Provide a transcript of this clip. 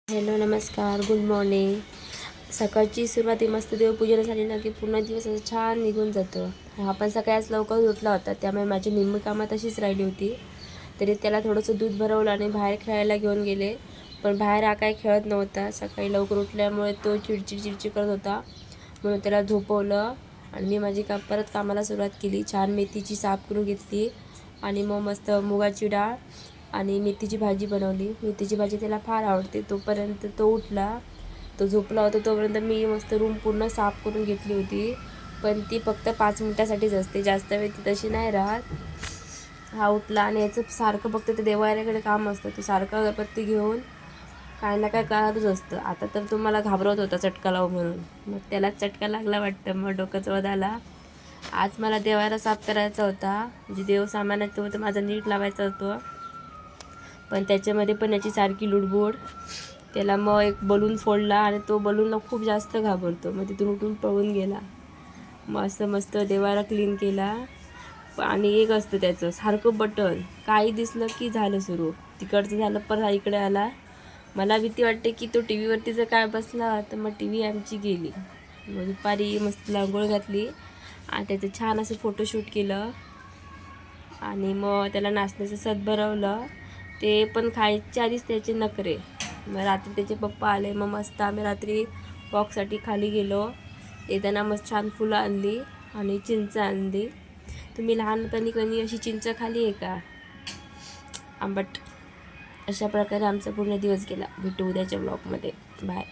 Hello नमस्कार, good morning. सकाळची सुरुवाती मस्त देवपूजन झाली ना की पूर्ण दिवस असं छान निघून जातं. आपण सकाळीच लवकर उठला होता, त्यामुळे माझी निम्मी कामं तशीच राहिली होती. तरी त्याला थोडंसं दूध भरवलं आणि बाहेर खेळायला घेऊन गेले. पण बाहेर हा काय खेळत नव्हता. सकाळी लवकर उठल्यामुळे तो चिडचिड करत होता, म्हणून त्याला झोपवलं आणि मी माझी परत कामाला सुरुवात केली. छान मेथीची साफ करून घेतली आणि मग मस्त मुगाची डाळ आणि मेथीची भाजी बनवली. मेथीची भाजी त्याला फार आवडते. तोपर्यंत तो उठला, तो झोपला होता तोपर्यंत मी मस्त रूम पूर्ण साफ करून घेतली होती. पण ती फक्त 5 मिनिटासाठीच असते, जास्त वेळ ती तशी नाही राहत. हा उठला आणि याचं सारखं फक्त ते देवाऱ्याकडे काम असतं. तो सारखं अगरबत्ती घेऊन काय ना काय करतच असतं. आता तर तो मला घाबरवत होता चटका लावू म्हणून. मग त्याला चटका लागला वाटतं, मग डोक्याचा वध आला. आज मला देवारा साफ करायचा होता, म्हणजे देव सामानाचं होतं माझा नीट लावायचा होतं. पण त्याच्यामध्ये पण याची सारखी लुडबुड. त्याला मग एक बलून फोडला आणि तो बलूनला खूप जास्त घाबरतो, मग तिथून उठून पळून गेला. मग असं मस्त देवारा क्लीन केला. आणि एक असतं त्याचं सारखं बटन, काही दिसलं की झालं सुरू. तिकडचं झालं पण हा इकडे आला. मला भीती वाटते की तो टी व्हीवरती जर काय बसला तर मग टी व्ही आमची गेली. मग दुपारी मस्त आंघोळ घातली आणि त्याचं छान असं फोटोशूट केलं आणि मग त्याला नाचण्याचं सत भरवलं. ते पण खायच्या आधीच त्याचे नखरे. मग रात्री त्याचे पप्पा आले, मग मस्त आम्ही रात्री वॉकसाठी खाली गेलो. येताना मस्त छान फुलं आणली आणि चिंच आणली. तुम्ही लहानपणी कधी अशी चिंच खाली आहे का, आंबट? अशा प्रकारे आमचा पूर्ण दिवस गेला. भेटू उद्याच्या ब्लॉगमध्ये. बाय.